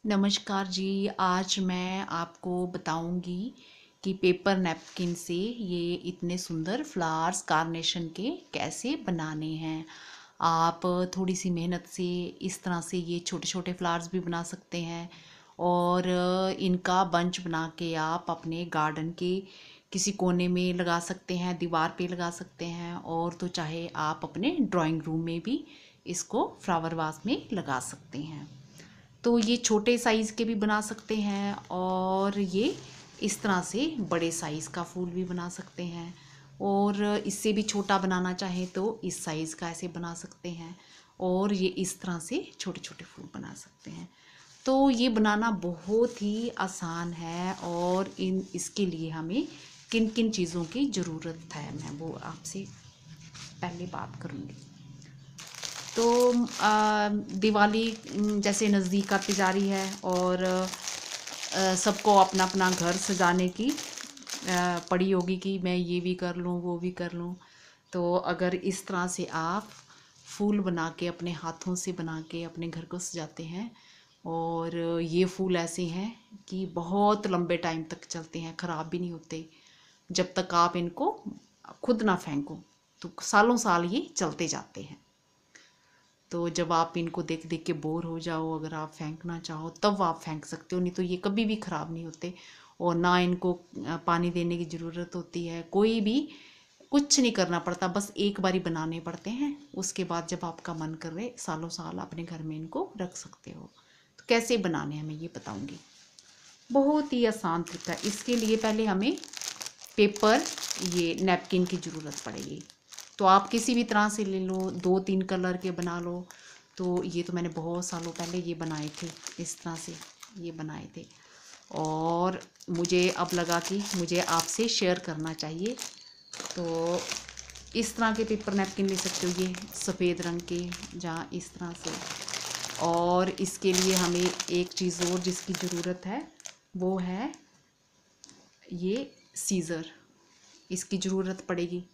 नमस्कार जी। आज मैं आपको बताऊंगी कि पेपर नैपकिन से ये इतने सुंदर फ्लावर्स कार्नेशन के कैसे बनाने हैं। आप थोड़ी सी मेहनत से इस तरह से ये छोटे छोटे फ्लावर्स भी बना सकते हैं और इनका बंच बना के आप अपने गार्डन के किसी कोने में लगा सकते हैं, दीवार पे लगा सकते हैं, और तो चाहे आप अपने ड्राइंग रूम में भी इसको फ्लावर वास में लगा सकते हैं। तो ये छोटे साइज़ के भी बना सकते हैं और ये इस तरह से बड़े साइज़ का फूल भी बना सकते हैं, और इससे भी छोटा बनाना चाहें तो इस साइज़ का ऐसे बना सकते हैं, और ये इस तरह से छोटे छोटे फूल बना सकते हैं। तो ये बनाना बहुत ही आसान है, और इसके लिए हमें किन किन चीज़ों की ज़रूरत है मैं वो आपसे पहले बात करूँगी। तो दिवाली जैसे नज़दीक आती जा रही है, और सबको अपना अपना घर सजाने की पड़ी होगी कि मैं ये भी कर लूँ वो भी कर लूँ। तो अगर इस तरह से आप फूल बना के अपने हाथों से बना के अपने घर को सजाते हैं, और ये फूल ऐसे हैं कि बहुत लंबे टाइम तक चलते हैं, ख़राब भी नहीं होते। जब तक आप इनको खुद ना फेंको तो सालों साल ये चलते जाते हैं। तो जब आप इनको देख देख के बोर हो जाओ, अगर आप फेंकना चाहो तब आप फेंक सकते हो, नहीं तो ये कभी भी ख़राब नहीं होते। और ना इनको पानी देने की ज़रूरत होती है, कोई भी कुछ नहीं करना पड़ता, बस एक बारी बनाने पड़ते हैं। उसके बाद जब आपका मन करे सालों साल अपने घर में इनको रख सकते हो। तो कैसे बनाने हैं मैं ये बताऊँगी। बहुत ही आसान तरीका है। इसके लिए पहले हमें पेपर, ये नैपकिन की ज़रूरत पड़ेगी। तो आप किसी भी तरह से ले लो, 2-3 कलर के बना लो। तो ये तो मैंने बहुत सालों पहले ये बनाए थे, इस तरह से ये बनाए थे, और मुझे अब लगा कि मुझे आपसे शेयर करना चाहिए। तो इस तरह के पेपर नैपकिन ले सकते हो, ये सफ़ेद रंग के, जहाँ इस तरह से। और इसके लिए हमें एक चीज़ और जिसकी ज़रूरत है वो है ये सीज़र, इसकी ज़रूरत पड़ेगी।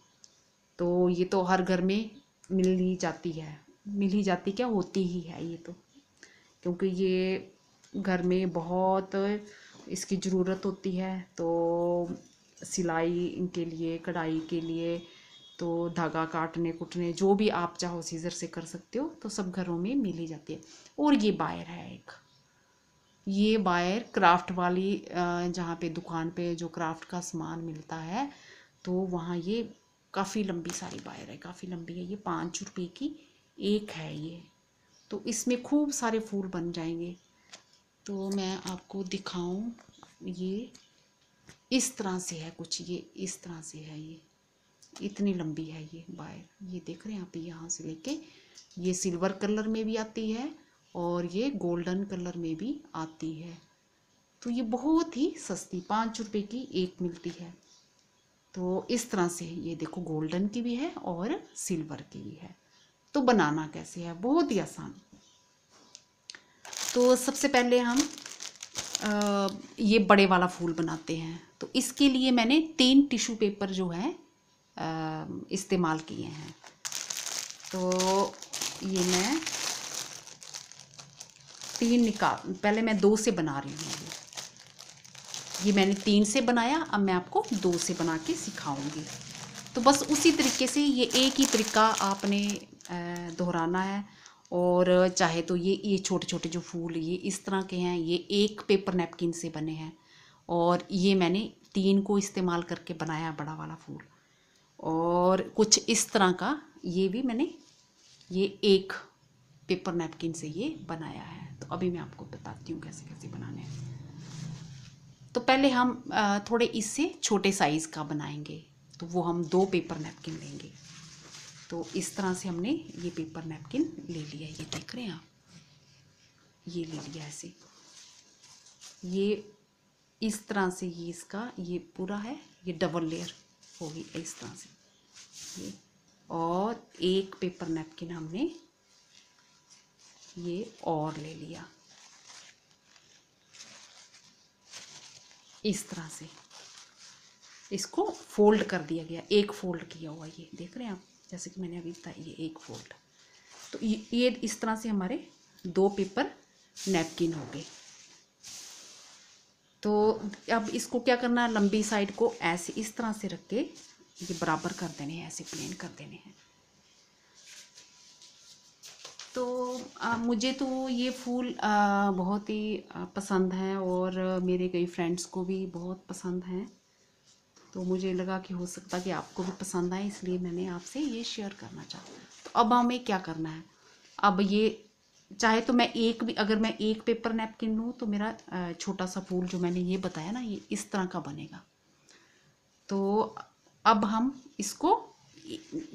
तो ये तो हर घर में मिल ही जाती है, मिल ही जाती, क्या होती ही है ये तो, क्योंकि ये घर में बहुत इसकी ज़रूरत होती है। तो सिलाई के लिए, कढ़ाई के लिए, तो धागा काटने कुटने जो भी आप चाहो सीज़र से कर सकते हो, तो सब घरों में मिल ही जाती है। और ये बायर है एक, ये बायर क्राफ्ट वाली, जहाँ पे दुकान पे जो क्राफ्ट का सामान मिलता है, तो वहाँ ये काफ़ी लंबी सारी बायर है, काफ़ी लंबी है। ये 5 रुपए की एक है ये। तो इसमें खूब सारे फूल बन जाएंगे। तो मैं आपको दिखाऊं, ये इस तरह से है कुछ, ये इस तरह से है, ये इतनी लंबी है ये बायर। ये देख रहे हैं आप, यहाँ से लेके ये सिल्वर कलर में भी आती है और ये गोल्डन कलर में भी आती है। तो ये बहुत ही सस्ती, 5 रुपए की एक मिलती है। तो इस तरह से ये देखो, गोल्डन की भी है और सिल्वर की भी है। तो बनाना कैसे है, बहुत ही आसान। तो सबसे पहले हम ये बड़े वाला फूल बनाते हैं। तो इसके लिए मैंने 3 टिश्यू पेपर जो है इस्तेमाल किए हैं। तो ये मैं 3 निकाल, पहले मैं 2 से बना रही हूँ। ये मैंने 3 से बनाया, अब मैं आपको 2 से बना के सिखाऊंगी। तो बस उसी तरीके से ये एक ही तरीका आपने दोहराना है। और चाहे तो ये छोटे छोटे जो फूल ये इस तरह के हैं, ये एक पेपर नैपकिन से बने हैं, और ये मैंने 3 को इस्तेमाल करके बनाया बड़ा वाला फूल। और कुछ इस तरह का ये भी मैंने ये एक पेपर नैपकिन से ये बनाया है। तो अभी मैं आपको बताती हूँ कैसे कैसे बनाने हैं। तो पहले हम थोड़े इससे छोटे साइज़ का बनाएंगे, तो वो हम 2 पेपर नैपकिन लेंगे। तो इस तरह से हमने ये पेपर नैपकिन ले लिया, ये देख रहे हैं आप, ये ले लिया ऐसे। ये इस तरह से ये इसका ये पूरा है, ये डबल लेयर होगी इस तरह से ये। और एक पेपर नैपकिन हमने ये और ले लिया इस तरह से, इसको फोल्ड कर दिया गया, एक फोल्ड किया हुआ, ये देख रहे हैं आप, जैसे कि मैंने अभी बताया ये एक फोल्ड। तो ये इस तरह से हमारे 2 पेपर नैपकिन हो गए। तो अब इसको क्या करना है, लंबी साइड को ऐसे इस तरह से रख के ये बराबर कर देने हैं, ऐसे प्लेन कर देने हैं। तो मुझे तो ये फूल बहुत ही पसंद है और मेरे कई फ्रेंड्स को भी बहुत पसंद हैं। तो मुझे लगा कि हो सकता कि आपको भी पसंद आए, इसलिए मैंने आपसे ये शेयर करना चाहा। तो अब हमें क्या करना है, अब ये चाहे तो मैं एक भी, अगर मैं एक पेपर नैपकिन लूँ तो मेरा छोटा सा फूल जो मैंने ये बताया ना, ये इस तरह का बनेगा। तो अब हम इसको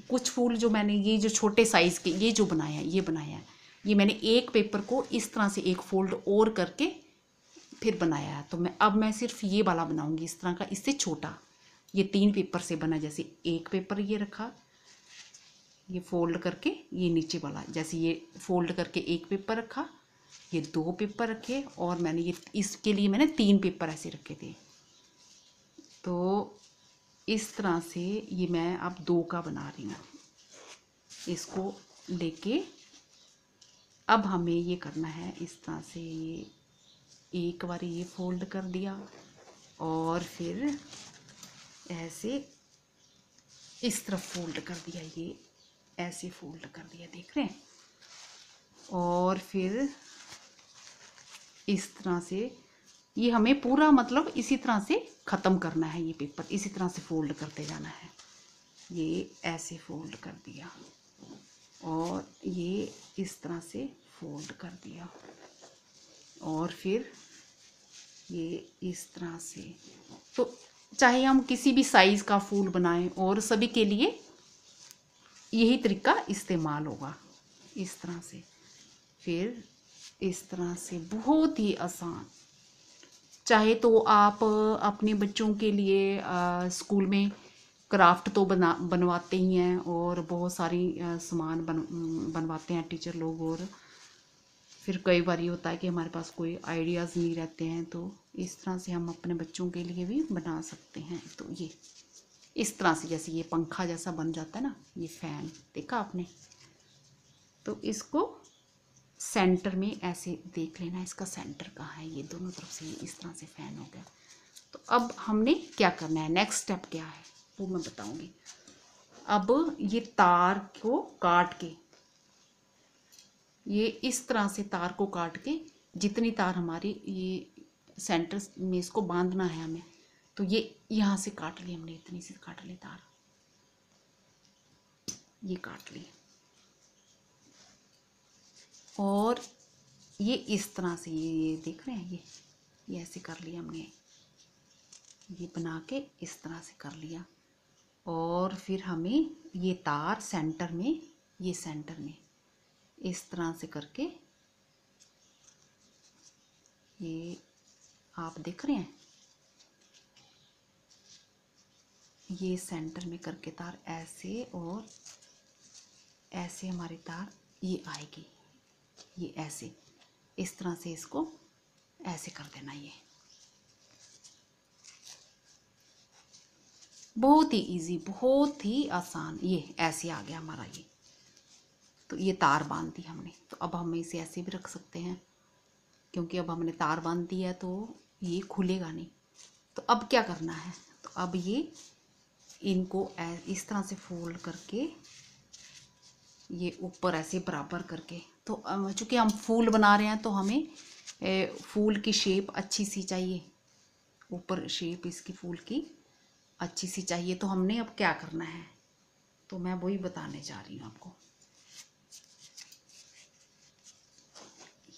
कुछ फूल जो मैंने ये जो छोटे साइज़ के ये जो बनाया है, ये बनाया है, ये मैंने एक पेपर को इस तरह से एक फोल्ड और करके फिर बनाया है। तो मैं सिर्फ ये वाला बनाऊंगी इस तरह का, इससे छोटा। ये 3 पेपर से बना, जैसे एक पेपर ये रखा, ये फोल्ड करके ये नीचे वाला, जैसे ये फोल्ड करके एक पेपर रखा, ये 2 पेपर रखे, और मैंने ये इसके लिए मैंने 3 पेपर ऐसे रखे थे। तो इस तरह से ये मैं अब 2 का बना रही हूँ। इसको लेके अब हमें ये करना है इस तरह से, ये एक बार ये फोल्ड कर दिया और फिर ऐसे इस तरफ फोल्ड कर दिया, ये ऐसे फोल्ड कर दिया, देख रहे हैं। और फिर इस तरह से ये हमें पूरा मतलब इसी तरह से ख़त्म करना है, ये पेपर इसी तरह से फोल्ड करते जाना है। ये ऐसे फोल्ड कर दिया और ये इस तरह से फोल्ड कर दिया और फिर ये इस तरह से। तो चाहे हम किसी भी साइज़ का फूल बनाएं और सभी के लिए यही तरीका इस्तेमाल होगा, इस तरह से। फिर इस तरह से बहुत ही आसान। चाहे तो आप अपने बच्चों के लिए स्कूल में क्राफ्ट तो बनवाते ही हैं और बहुत सारी सामान बनवाते हैं टीचर लोग, और फिर कई बार ये होता है कि हमारे पास कोई आइडियाज़ नहीं रहते हैं, तो इस तरह से हम अपने बच्चों के लिए भी बना सकते हैं। तो ये इस तरह से, जैसे ये पंखा जैसा बन जाता है ना, ये फ़ैन देखा आपने। तो इसको सेंटर में ऐसे देख लेना, इसका सेंटर कहाँ है, ये दोनों तरफ से ये इस तरह से फ़ैन हो गया। तो अब हमने क्या करना है, नेक्स्ट स्टेप क्या है वो मैं बताऊंगी। अब ये तार को काट के, ये इस तरह से तार को काट के, जितनी तार हमारी ये सेंटर में इसको बांधना है हमें, तो ये यहाँ से काट ली हमने, इतनी सी काट ली तार, ये काट ली। और ये इस तरह से ये देख रहे हैं, ये ऐसे कर लिया हमने, ये बना के इस तरह से कर लिया। और फिर हमें ये तार सेंटर में, ये सेंटर में इस तरह से करके, ये आप देख रहे हैं, ये सेंटर में करके तार ऐसे और ऐसे हमारी तार ये आएगी, ये ऐसे इस तरह से इसको ऐसे कर देना। ये बहुत ही इजी, बहुत ही आसान, ये ऐसे आ गया हमारा ये। तो ये तार बांध दी हमने, तो अब हम इसे ऐसे भी रख सकते हैं, क्योंकि अब हमने तार बांध दी है तो ये खुलेगा नहीं। तो अब क्या करना है, तो अब ये इनको इस तरह से फोल्ड करके, ये ऊपर ऐसे बराबर करके, तो चूँकि हम फूल बना रहे हैं तो हमें फूल की शेप अच्छी सी चाहिए, ऊपर शेप इसकी फूल की अच्छी सी चाहिए। तो हमने अब क्या करना है, तो मैं वही बताने जा रही हूँ आपको।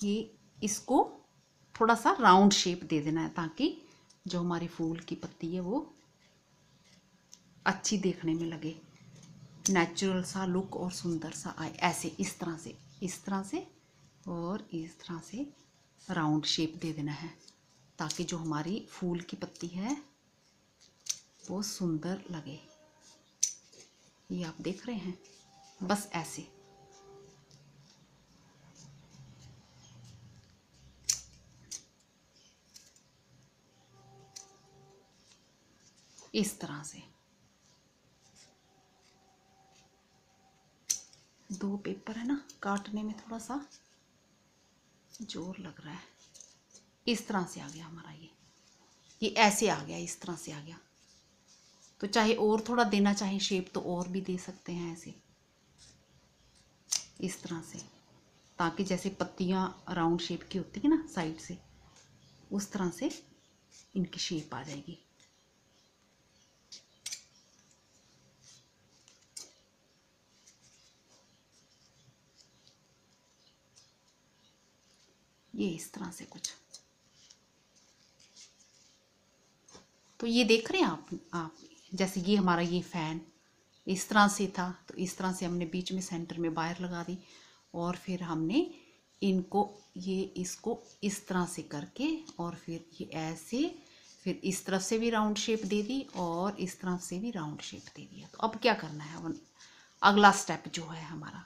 ये इसको थोड़ा सा राउंड शेप दे देना है, ताकि जो हमारी फूल की पत्ती है वो अच्छी देखने में लगे, नेचुरल सा लुक और सुंदर सा आए। ऐसे इस तरह से, इस तरह से और इस तरह से राउंड शेप दे देना है, ताकि जो हमारी फूल की पत्ती है वो सुंदर लगे। ये आप देख रहे हैं, बस ऐसे। इस तरह से 2 पेपर है ना, काटने में थोड़ा सा जोर लग रहा है। इस तरह से आ गया हमारा ये। ये ऐसे आ गया, इस तरह से आ गया। तो चाहे और थोड़ा देना चाहे शेप तो और भी दे सकते हैं ऐसे, इस तरह से, ताकि जैसे पत्तियां राउंड शेप की होती है ना साइड से, उस तरह से इनकी शेप आ जाएगी। ये इस तरह से कुछ। तो ये देख रहे हैं आप जैसे ये हमारा ये फैन इस तरह से था, तो इस तरह से हमने बीच में सेंटर में वायर लगा दी, और फिर हमने इनको इसको इस तरह से करके, और फिर ये ऐसे, फिर इस तरफ से भी राउंड शेप दे दी और इस तरफ से भी राउंड शेप दे दिया। तो अब क्या करना है, अब अगला स्टेप जो है हमारा,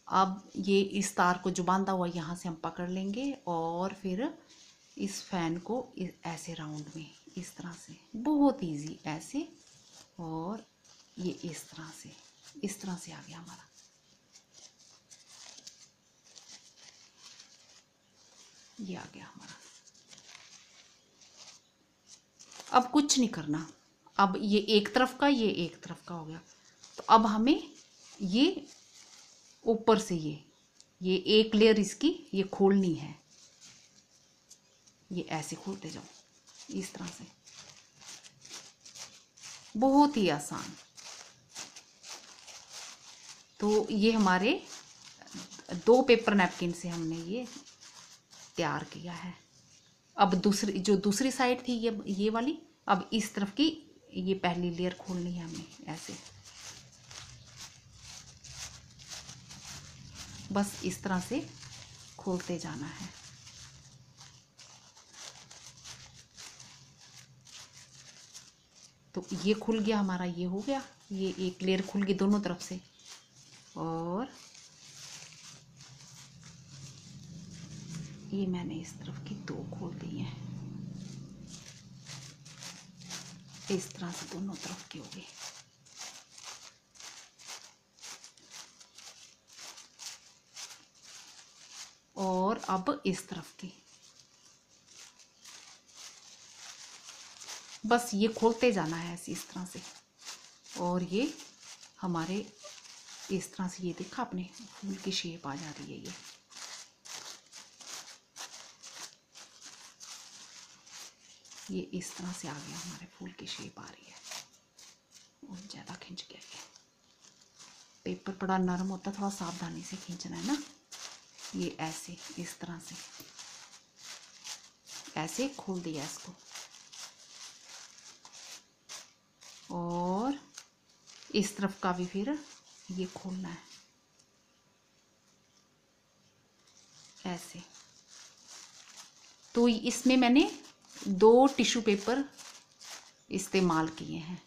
अब ये इस तार को जो बांधा हुआ यहाँ से हम पकड़ लेंगे, और फिर इस फैन को ऐसे राउंड में इस तरह से, बहुत इजी ऐसे, और ये इस तरह से आ गया हमारा। ये आ गया हमारा। अब कुछ नहीं करना, अब ये एक तरफ का, ये एक तरफ का हो गया। तो अब हमें ये ऊपर से ये एक लेयर इसकी ये खोलनी है। ये ऐसे खोलते जाओ इस तरह से, बहुत ही आसान। तो ये हमारे 2 पेपर नैपकिन से हमने ये तैयार किया है। अब दूसरी साइड थी ये वाली, अब इस तरफ की ये पहली लेयर खोलनी है हमें ऐसे, बस इस तरह से खोलते जाना है। तो ये खुल गया हमारा, ये हो गया, ये एक लेयर खुल गई दोनों तरफ से, और ये मैंने इस तरफ की 2 खोल दी हैं, इस तरह से दोनों तरफ की हो गई। और अब इस तरफ की, बस ये खोलते जाना है ऐसे इस तरह से, और ये हमारे इस तरह से, ये देखा आपने फूल की शेप आ जा रही है। ये इस तरह से आ गया, हमारे फूल की शेप आ रही है। और ज़्यादा खींच गया ये, पेपर बड़ा नरम होता, थोड़ा सावधानी से खींचना है ना। ये ऐसे इस तरह से ऐसे खोल दिया इसको, और इस तरफ का भी फिर ये खोलना है ऐसे। तो इसमें मैंने 2 टिश्यू पेपर इस्तेमाल किए हैं।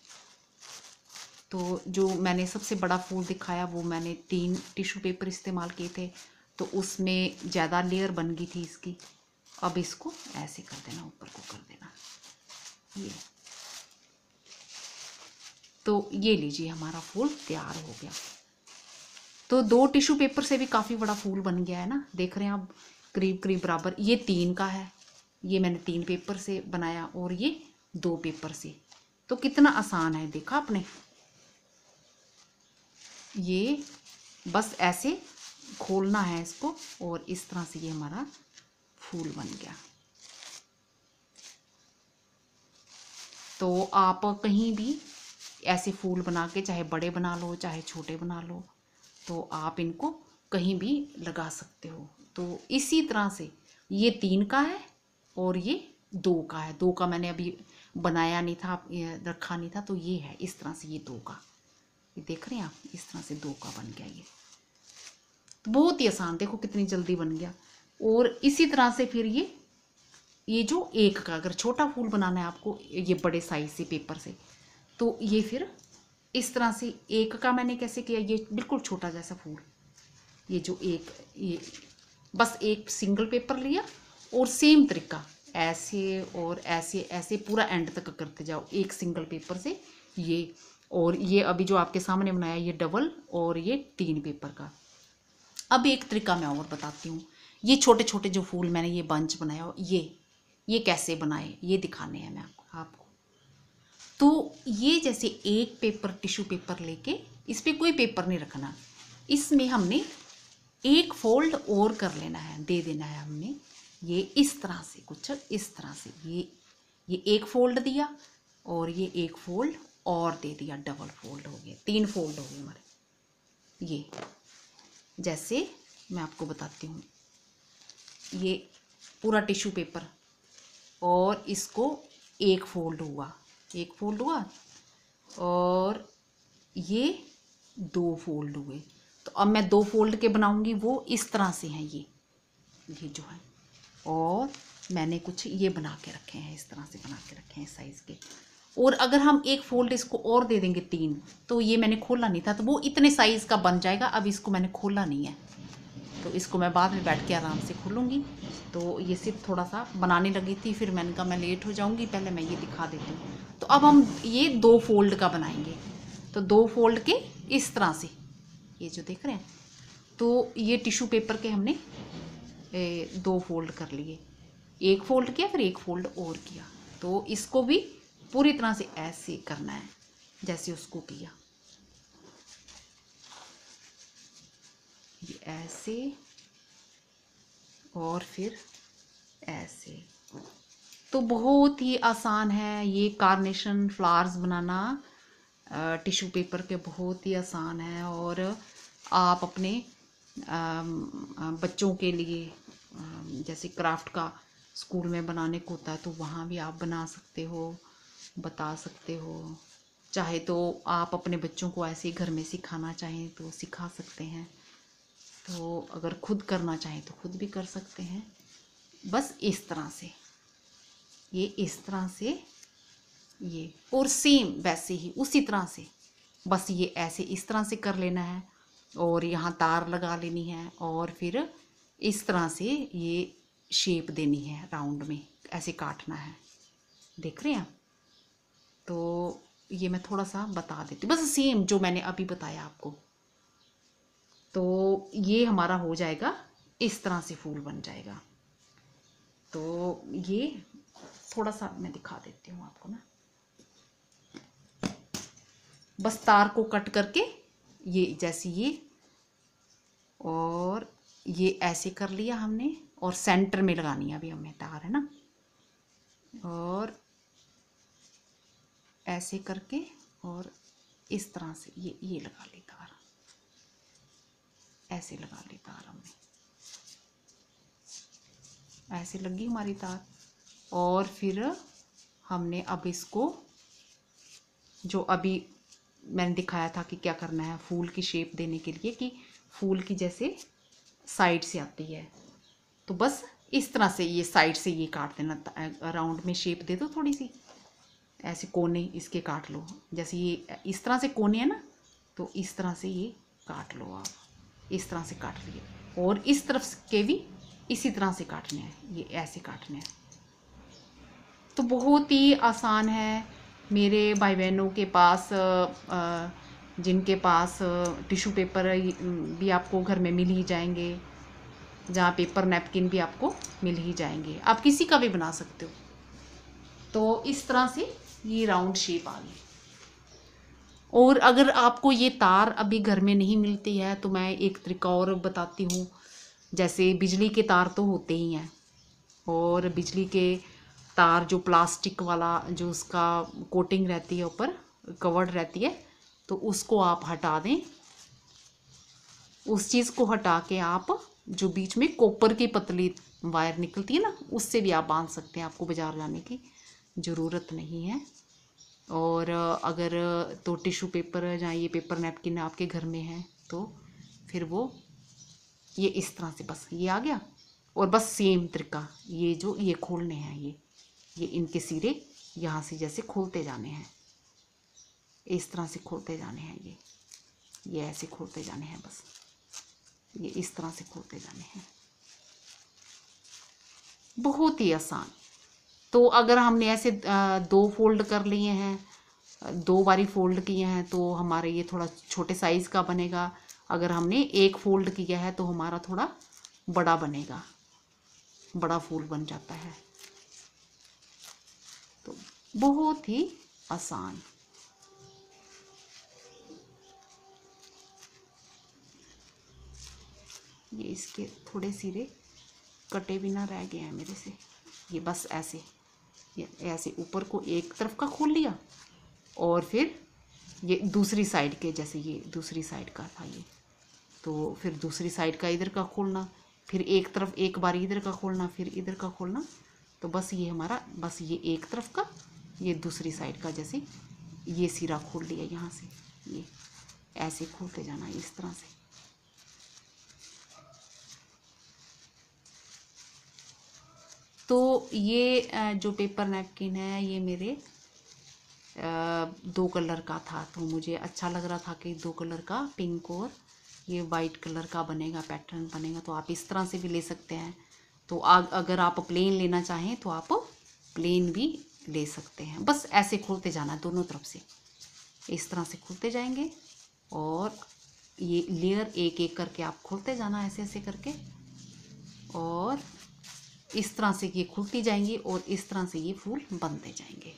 तो जो मैंने सबसे बड़ा फूल दिखाया वो मैंने 3 टिश्यू पेपर इस्तेमाल किए थे, तो उसमें ज़्यादा लेयर बन गई थी इसकी। अब इसको ऐसे कर देना, ऊपर को कर देना ये। तो ये लीजिए हमारा फूल तैयार हो गया। तो 2 टिश्यू पेपर से भी काफ़ी बड़ा फूल बन गया है ना, देख रहे हैं आप, करीब करीब बराबर। ये 3 का है, ये मैंने 3 पेपर से बनाया, और ये 2 पेपर से। तो कितना आसान है, देखा आपने। ये बस ऐसे खोलना है इसको, और इस तरह से ये हमारा फूल बन गया। तो आप कहीं भी ऐसे फूल बना के, चाहे बड़े बना लो चाहे छोटे बना लो, तो आप इनको कहीं भी लगा सकते हो। तो इसी तरह से ये 3 का है और ये 2 का है। 2 का मैंने अभी बनाया नहीं था, रखा नहीं था, तो ये है इस तरह से, ये 2 का, ये देख रहे हैं आप, इस तरह से 2 का बन गया ये। तो बहुत ही आसान, देखो कितनी जल्दी बन गया। और इसी तरह से फिर ये जो 1 का, अगर छोटा फूल बनाना है आपको ये बड़े साइज से पेपर से, तो ये फिर इस तरह से 1 का मैंने कैसे किया, ये बिल्कुल छोटा जैसा फूल, ये जो ये बस एक सिंगल पेपर लिया, और सेम तरीका ऐसे और ऐसे ऐसे पूरा एंड तक करते जाओ एक सिंगल पेपर से ये। और ये अभी जो आपके सामने बनाया ये डबल, और ये 3 पेपर का। अब एक तरीका मैं और बताती हूँ। ये छोटे छोटे जो फूल मैंने ये बंच बनाया, ये कैसे बनाए ये दिखाने हैं मैं आपको। तो ये जैसे एक पेपर टिश्यू पेपर लेके, इस पर कोई पेपर नहीं रखना, इसमें हमने एक फोल्ड और कर लेना है, दे देना है हमने ये इस तरह से, कुछ इस तरह से। ये एक फोल्ड दिया और ये एक फोल्ड और दे दिया, डबल फोल्ड हो गया, 3 फोल्ड हो गए हमारे। ये जैसे मैं आपको बताती हूँ, ये पूरा टिश्यू पेपर और इसको एक फोल्ड हुआ, एक फोल्ड हुआ और ये 2 फोल्ड हुए। तो अब मैं 2 फोल्ड के बनाऊंगी, वो इस तरह से हैं ये जो है। और मैंने कुछ ये बना के रखे हैं, इस तरह से बना के रखे हैं साइज़ के। और अगर हम एक फोल्ड इसको और दे देंगे 3, तो ये मैंने खोला नहीं था, तो वो इतने साइज़ का बन जाएगा। अब इसको मैंने खोला नहीं है, तो इसको मैं बाद में बैठ के आराम से खोलूँगी। तो ये सिर्फ थोड़ा सा बनाने लगी थी, फिर मैंने कहा मैं लेट हो जाऊँगी, पहले मैं ये दिखा देती हूँ। तो अब हम ये 2 फोल्ड का बनाएंगे। तो 2 फोल्ड के इस तरह से, ये जो देख रहे हैं, तो ये टिश्यू पेपर के हमने 2 फोल्ड कर लिए, एक फोल्ड किया फिर एक फोल्ड और किया। तो इसको भी पूरी तरह से ऐसे करना है जैसे उसको किया, ये ऐसे और फिर ऐसे। तो बहुत ही आसान है ये कार्नेशन फ्लावर्स बनाना, टिश्यू पेपर के बहुत ही आसान है। और आप अपने बच्चों के लिए जैसे क्राफ्ट का स्कूल में बनाने को होता है, तो वहाँ भी आप बना सकते हो, बता सकते हो। चाहे तो आप अपने बच्चों को ऐसे घर में सिखाना चाहें तो सिखा सकते हैं, तो अगर खुद करना चाहें तो खुद भी कर सकते हैं। बस इस तरह से, ये इस तरह से, ये और सेम वैसे ही उसी तरह से, बस ये ऐसे इस तरह से कर लेना है और यहाँ तार लगा लेनी है और फिर इस तरह से ये शेप देनी है, राउंड में ऐसे काटना है। देख रहे हैं आप? तो ये मैं थोड़ा सा बता देती हूँ, बस सेम जो मैंने अभी बताया आपको। तो ये हमारा हो जाएगा, इस तरह से फूल बन जाएगा। तो ये थोड़ा सा मैं दिखा देती हूँ आपको ना, बस तार को कट करके ये जैसे ये और ये ऐसे कर लिया हमने, और सेंटर में लगानी है अभी हमें तार, है ना। और ऐसे करके और इस तरह से ये लगा ली तार, ऐसे लगा ली तार हमने, ऐसे लगी हमारी तार। और फिर हमने अब इसको, जो अभी मैंने दिखाया था कि क्या करना है फूल की शेप देने के लिए, कि फूल की जैसे साइड से आती है, तो बस इस तरह से ये साइड से ये काट देना, राउंड में शेप दे दो थोड़ी सी, ऐसे कोने इसके काट लो। जैसे ये इस तरह से कोने है ना, तो इस तरह से ये काट लो आप, इस तरह से काट लिए। और इस तरफ के भी इसी तरह से काटने हैं, ये ऐसे काटने हैं। तो बहुत ही आसान है। मेरे भाई बहनों के पास जिनके पास टिश्यू पेपर भी आपको घर में मिल ही जाएंगे, जहाँ पेपर नैपकिन भी आपको मिल ही जाएंगे, आप किसी का भी बना सकते हो। तो इस तरह से ये राउंड शेप आ गई। और अगर आपको ये तार अभी घर में नहीं मिलती है, तो मैं एक तरीका और बताती हूँ। जैसे बिजली के तार तो होते ही हैं, और बिजली के तार जो प्लास्टिक वाला जो उसका कोटिंग रहती है, ऊपर कवर्ड रहती है, तो उसको आप हटा दें। उस चीज़ को हटा के आप जो बीच में कॉपर की पतली वायर निकलती है ना, उससे भी आप बांध सकते हैं, आपको बाज़ार जाने की ज़रूरत नहीं है। और अगर तो टिश्यू पेपर या ये पेपर नैपकिन आपके घर में है, तो फिर वो ये इस तरह से बस ये आ गया। और बस सेम तरीका, ये जो ये खोलने हैं, ये इनके सिरे यहाँ से जैसे खोलते जाने हैं, इस तरह से खोलते जाने हैं, ये ऐसे खोलते जाने हैं, बस ये इस तरह से खोलते जाने हैं। बहुत ही आसान। तो अगर हमने ऐसे 2 फोल्ड कर लिए हैं, 2 बारी फोल्ड किए हैं, तो हमारे ये थोड़ा छोटे साइज़ का बनेगा। अगर हमने 1 फोल्ड किया है तो हमारा थोड़ा बड़ा बनेगा, बड़ा फूल बन जाता है। तो बहुत ही आसान। ये इसके थोड़े सिरे कटे भी ना रह गए हैं मेरे से। ये बस ऐसे, ये ऐसे ऊपर को एक तरफ का खोल लिया और फिर ये दूसरी साइड के, जैसे ये दूसरी साइड का था ये, तो फिर दूसरी साइड का इधर का खोलना, फिर एक तरफ एक बार इधर का खोलना, फिर इधर का खोलना। तो बस ये हमारा, बस ये एक तरफ का, ये दूसरी साइड का, जैसे ये सिरा खोल लिया यहाँ से, ये ऐसे खोलते जाना इस तरह से। तो ये जो पेपर नैपकिन है ये मेरे 2 कलर का था, तो मुझे अच्छा लग रहा था कि 2 कलर का, पिंक और ये वाइट कलर का बनेगा, पैटर्न बनेगा। तो आप इस तरह से भी ले सकते हैं। तो अगर आप प्लेन लेना चाहें तो आप प्लेन भी ले सकते हैं। बस ऐसे खोलते जाना दोनों तरफ से, इस तरह से खोलते जाएंगे और ये लेयर एक एक करके आप खोलते जाना ऐसे ऐसे करके, और इस तरह से ये खुलती जाएंगी और इस तरह से ये फूल बनते जाएंगे।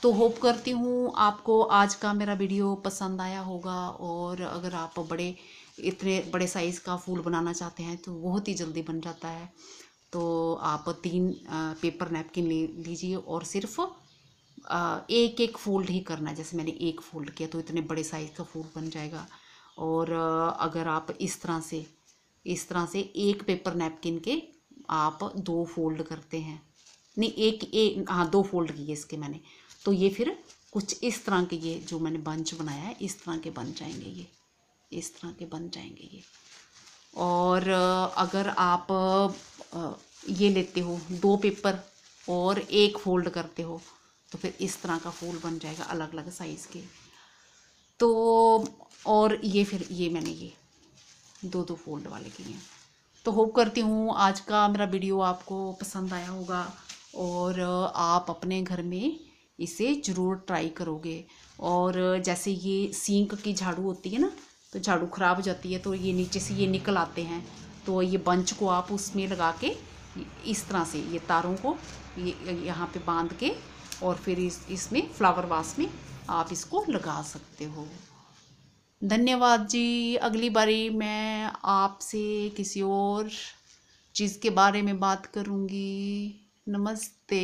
तो होप करती हूँ आपको आज का मेरा वीडियो पसंद आया होगा। और अगर आप इतने बड़े साइज़ का फूल बनाना चाहते हैं तो बहुत ही जल्दी बन जाता है। तो आप 3 पेपर नैपकिन ले लीजिए और सिर्फ एक एक फोल्ड ही करना है। जैसे मैंने एक फोल्ड किया तो इतने बड़े साइज़ का फूल बन जाएगा। और अगर आप इस तरह से एक पेपर नैपकिन के आप 2 फोल्ड करते हैं, नहीं एक हाँ 2 फोल्ड किए इसके मैंने, तो ये फिर कुछ इस तरह के, ये जो मैंने बंच बनाया है इस तरह के बन जाएंगे, ये इस तरह के बन जाएंगे ये। और अगर आप ये लेते हो 2 पेपर और एक फोल्ड करते हो तो फिर इस तरह का फूल बन जाएगा अलग अलग साइज़ के। तो और ये फिर ये मैंने ये 2 फोल्ड वाले किए हैं। तो होप करती हूँ आज का मेरा वीडियो आपको पसंद आया होगा और आप अपने घर में इसे ज़रूर ट्राई करोगे। और जैसे ये सिंक की झाड़ू होती है ना, तो झाड़ू ख़राब हो जाती है तो ये नीचे से ये निकल आते हैं, तो ये बंच को आप उसमें लगा के इस तरह से ये तारों को ये यहाँ पे बांध के और फिर इसमें फ्लावर वास में आप इसको लगा सकते हो। धन्यवाद जी। अगली बारी मैं आपसे किसी और चीज़ के बारे में बात करूँगी। नमस्ते।